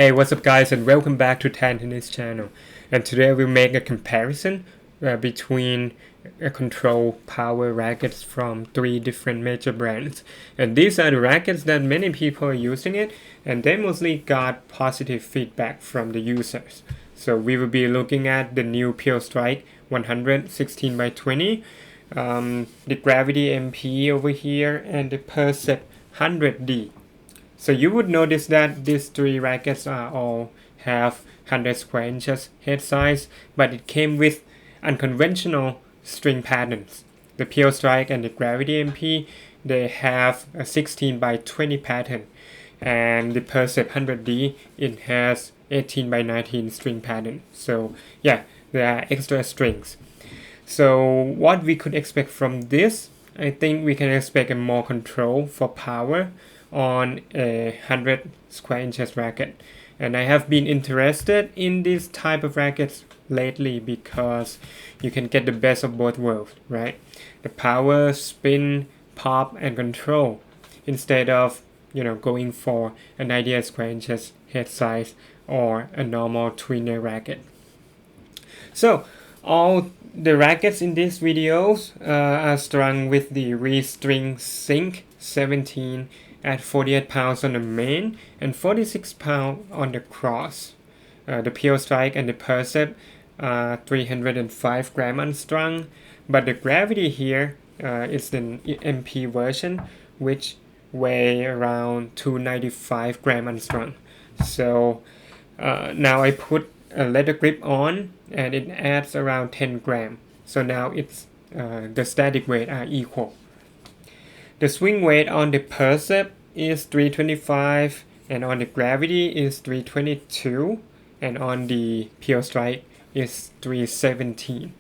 Hey, what's up guys, and welcome back to Tan Tennis channel. And today we'll make a comparison between control power rackets from 3 different major brands. And these are the rackets that many people are using it, and they mostly got positive feedback from the users. So we will be looking at the new Pure Strike 100 16x20, the Gravity MP over here, and the Percept 100D. So you would notice that these 3 rackets are all have 100 square inches head size, but it came with unconventional string patterns. The Pure Strike and the Gravity MP, they have a 16x20 pattern, and the Percept 100D, it has 18x19 string pattern. So yeah, there are extra strings. So what we could expect from this, I think we can expect a more control for power on a 100 square inches racket. And I have been interested in this type of rackets lately because you can get the best of both worlds, right? The power, spin, pop, and control, instead of going for a 98 square inches head size or a normal twinner racket. So all the rackets in these videos are strung with the Restring Sync 17 at 48 pounds on the main and 46 pounds on the cross. The Pure Strike and the Percept are 305 gram unstrung, but the Gravity here is the MP version, which weigh around 295 gram unstrung. So now I put a leather grip on, and it adds around 10 gram. So now it's the static weight are equal. The swing weight on the Percept is 325, and on the Gravity is 322, and on the Pure Strike is 317.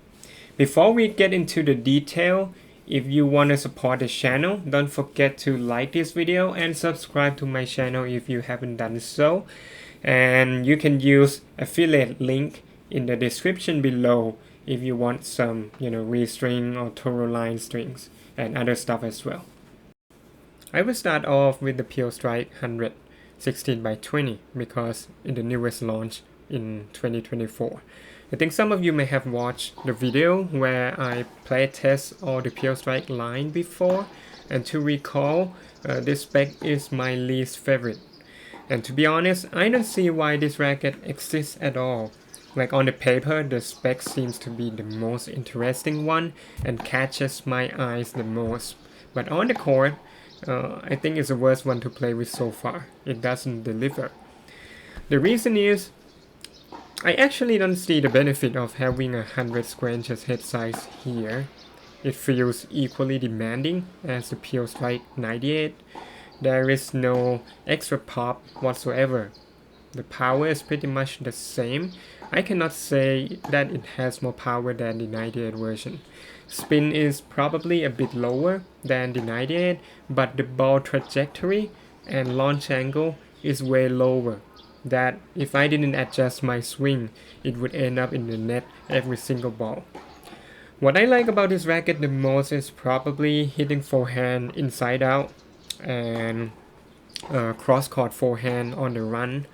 Before we get into the detail, if you want to support the channel, don't forget to like this video and subscribe to my channel if you haven't done so. And you can use affiliate link in the description below if you want some restring or Toro line strings and other stuff as well. I will start off with the Pure Strike 100 16x20 because it's the newest launch in 2024. I think some of you may have watched the video where I play test all the Pure Strike line before, and to recall, this spec is my least favorite. And to be honest, I don't see why this racket exists at all. Like on the paper, the spec seems to be the most interesting one and catches my eyes the most. But on the court, I think it's the worst one to play with so far. It doesn't deliver. The reason is, I actually don't see the benefit of having a 100 square inches head size here. It feels equally demanding as the Pure Strike 98. There is no extra pop whatsoever. The power is pretty much the same. I cannot say that it has more power than the 98 version. Spin is probably a bit lower than the 98, but the ball trajectory and launch angle is way lower. That if I didn't adjust my swing, it would end up in the net every single ball. What I like about this racket the most is probably hitting forehand inside out and cross-court forehand on the run.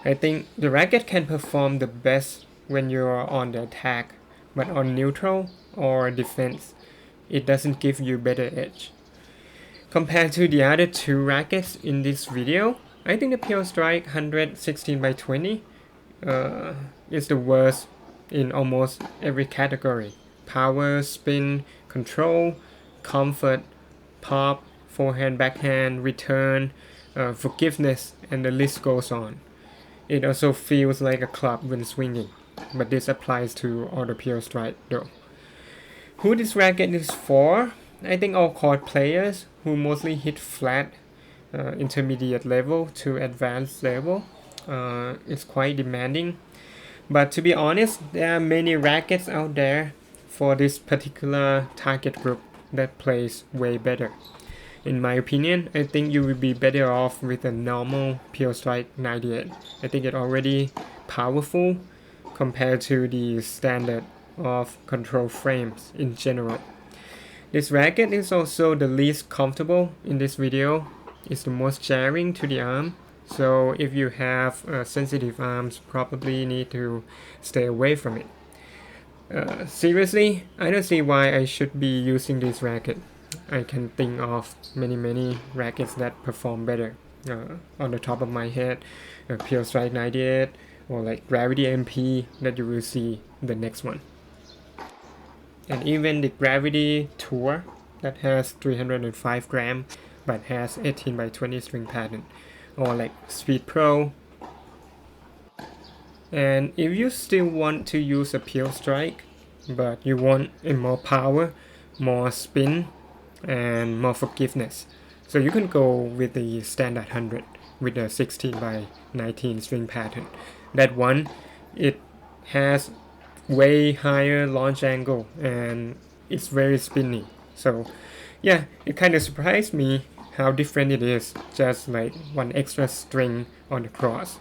I think the racket can perform the best when you're on the attack, but on neutral or defense, it doesn't give you better edge. Compared to the other 2 rackets in this video, I think the Pure Strike 100 16x20 is the worst in almost every category. Power, spin, control, comfort, pop, forehand, backhand, return, forgiveness, and the list goes on. It also feels like a club when swinging, but this applies to all the Pure Strike though. Who this racket is for? I think all court players who mostly hit flat, intermediate level to advanced level. It's quite demanding. But to be honest, there are many rackets out there for this particular target group that plays way better. In my opinion, I think you will be better off with a normal Pure Strike 98. I think it already powerful compared to the standard of control frames in general. This racket is also the least comfortable in this video. It's the most jarring to the arm So if you have sensitive arms, probably need to stay away from it. Seriously, I don't see why I should be using this racket. I can think of many rackets that perform better. On the top of my head, Pure Strike 98 or like Gravity MP that you will see the next one. And even the Gravity Tour that has 305 gram but has 18 by 20 string pattern, or like Speed Pro. And if you still want to use a Pure Strike but you want a more power, more spin, and more forgiveness, so you can go with the standard 100 with a 16 by 19 string pattern. That one, it has way higher launch angle and it's very spinny. So yeah, it kind of surprised me how different it is, just like one extra string on the cross.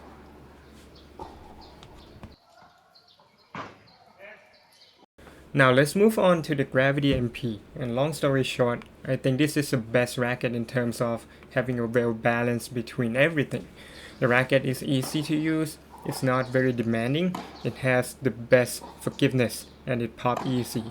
Now let's move on to the Gravity MP. And long story short, I think this is the best racket in terms of having a well balance between everything. The racket is easy to use, it's not very demanding, it has the best forgiveness, and it pops easy,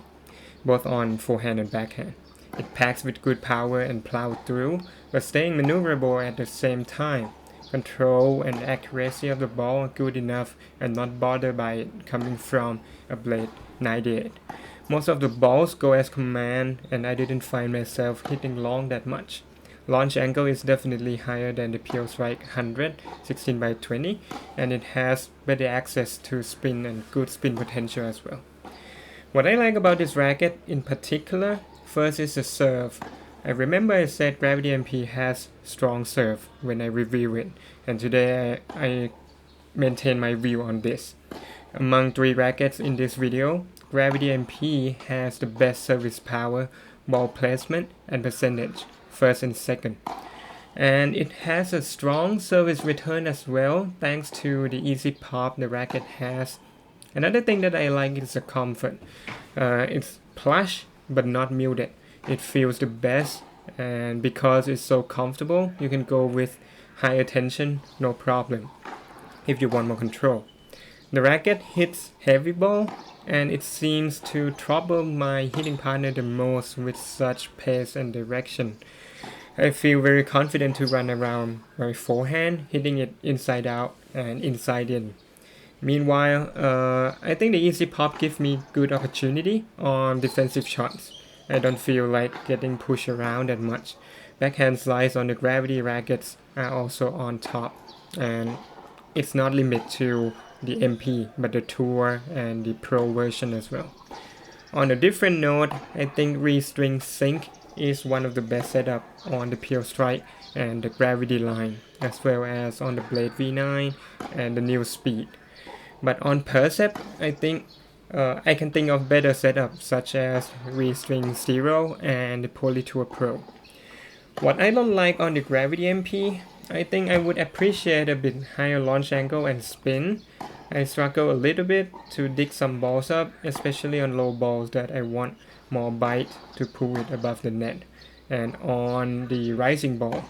both on forehand and backhand. It packs with good power and plow through, but staying maneuverable at the same time. Control and accuracy of the ball are good enough and not bothered by it coming from a blade 98. Most of the balls go as command and I didn't find myself hitting long that much. Launch angle is definitely higher than the Pure Strike 100 16 by 20 and it has better access to spin and good spin potential as well. What I like about this racket in particular, first is the serve. I remember I said Gravity MP has strong serve when I review it, and today I maintain my view on this. Among 3 rackets in this video, Gravity MP has the best service power, ball placement, and percentage, first and second. And it has a strong service return as well, thanks to the easy pop the racket has. Another thing that I like is the comfort. It's plush but not muted. It feels the best, and because it's so comfortable, you can go with higher tension, no problem, if you want more control. The racket hits heavy ball, and it seems to trouble my hitting partner the most with such pace and direction. I feel very confident to run around my forehand, hitting it inside out and inside in. Meanwhile, I think the easy pop gives me good opportunity on defensive shots. I don't feel like getting pushed around that much. Backhand slides on the Gravity rackets are also on top, and it's not limited to the MP, but the Tour and the Pro version as well. On a different note, I think restring sync is one of the best setup on the Pure Strike and the Gravity line, as well as on the Blade V9 and the new Speed. But on Percept, I think I can think of better setups such as Restring Zero and the Polytour Pro. What I don't like on the Gravity MP, I think I would appreciate a bit higher launch angle and spin. I struggle a little bit to dig some balls up, especially on low balls that I want more bite to pull it above the net, and on the rising ball.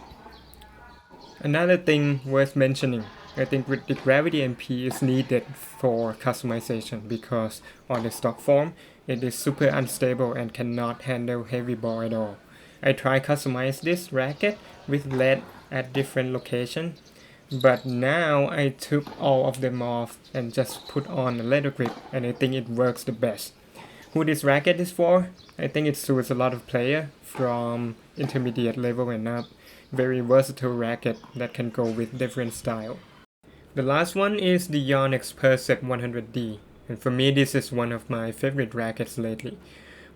Another thing worth mentioning, I think with the Gravity MP is needed for customization because on the stock form it is super unstable and cannot handle heavy ball at all. I tried customize this racket with lead at different locations, but now I took all of them off and just put on a leather grip, and I think it works the best. Who this racket is for? I think it suits a lot of players from intermediate level and up. Very versatile racket that can go with different style. The last one is the Yonex Percept 100D, and for me this is one of my favorite rackets lately.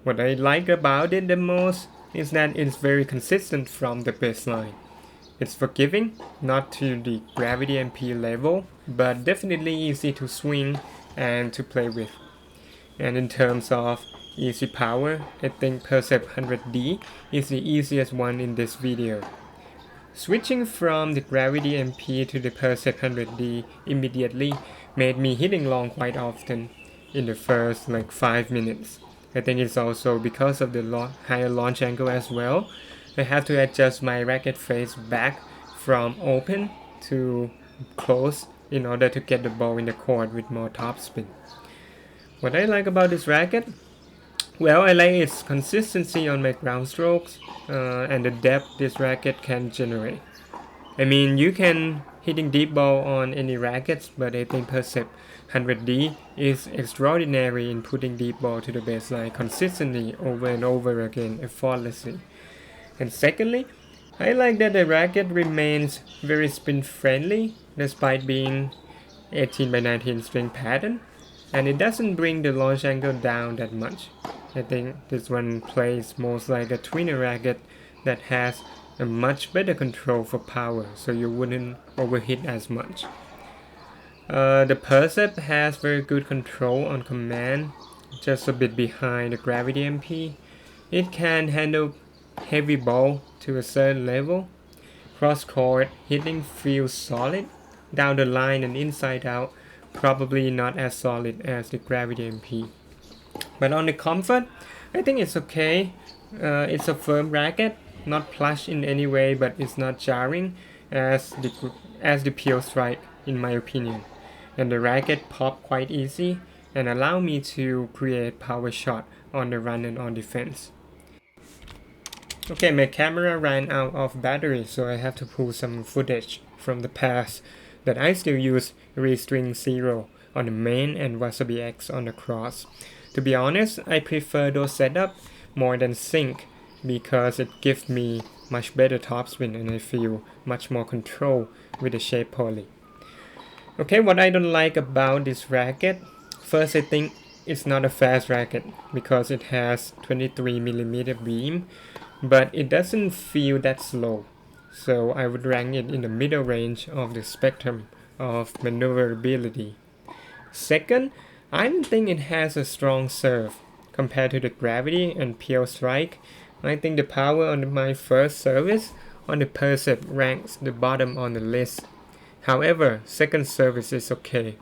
What I like about it the most is that it's very consistent from the baseline. It's forgiving, not to the Gravity MP level, but definitely easy to swing and to play with. And in terms of easy power, I think Percept 100D is the easiest one in this video. Switching from the Gravity MP to the Percept 100D immediately made me hitting long quite often in the first 5 minutes. I think it's also because of the higher launch angle as well. I have to adjust my racket face back from open too close in order to get the ball in the court with more topspin. What I like about this racket, well, I like its consistency on my ground strokes and the depth this racket can generate. I mean, you can hitting deep ball on any rackets, but I think Percept 100D is extraordinary in putting deep ball to the baseline consistently over and over again effortlessly. And secondly, I like that the racket remains very spin friendly despite being 18 by 19 string pattern, and it doesn't bring the launch angle down that much. I think this one plays most like a twinner racket that has a much better control for power, so you wouldn't overhit as much. The Percept has very good control on command, just a bit behind the Gravity MP. It can handle heavy ball to a certain level. Cross court hitting feels solid. Down the line and inside out, probably not as solid as the Gravity MP. But on the comfort, I think it's okay. It's a firm racket, not plush in any way, but it's not jarring as the pure strike, in my opinion. And the racket pop quite easy and allow me to create power shot on the run and on defense. Okay, my camera ran out of battery, so I have to pull some footage from the past that I still use Restring 0 on the main and Wasabi X on the cross. To be honest, I prefer those setup more than sync because it gives me much better topspin and I feel much more control with the shape poly. Okay, what I don't like about this racket, first I think it's not a fast racket because it has 23mm beam, but it doesn't feel that slow. So I would rank it in the middle range of the spectrum of maneuverability. Second, I don't think it has a strong serve. Compared to the Gravity and Pure Strike, I think the power on my first service on the Percept ranks the bottom on the list. However, second service is okay.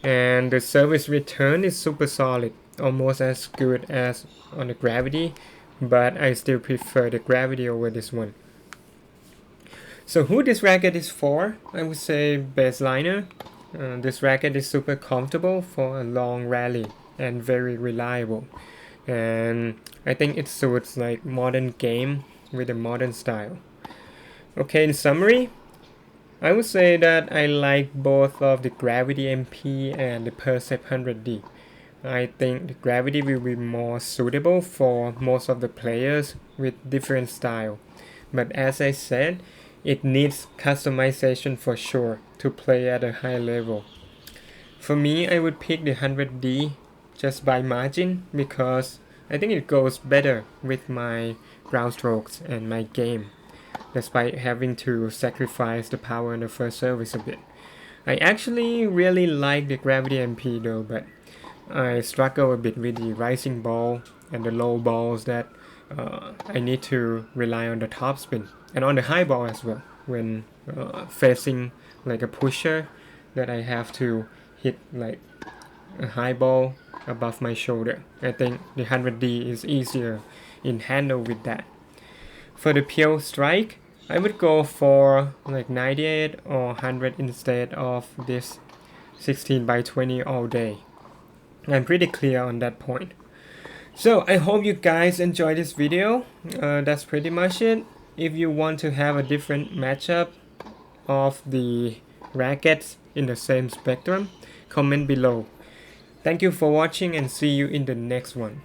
And the service return is super solid, almost as good as on the Gravity, but I still prefer the Gravity over this one. So who this racket is for? I would say baseliner. This racket is super comfortable for a long rally and very reliable. And I think it suits like modern game with a modern style. Okay, in summary, I would say that I like both of the Gravity MP and the Percept 100D. I think the Gravity will be more suitable for most of the players with different style. But as I said, it needs customization for sure to play at a high level. For me, I would pick the 100D just by margin because I think it goes better with my ground strokes and my game, despite having to sacrifice the power in the first service a bit. I actually really like the Gravity MP though, but I struggle a bit with the rising ball and the low balls that I need to rely on the topspin and on the high ball as well when facing like a pusher that I have to hit like a high ball above my shoulder. I think the 100D is easier in handle with that. For the pure strike, I would go for like 98 or 100 instead of this 16 by 20 all day. I'm pretty clear on that point. So I hope you guys enjoyed this video. That's pretty much it. If you want to have a different matchup of the rackets in the same spectrum, comment below. Thank you for watching and see you in the next one.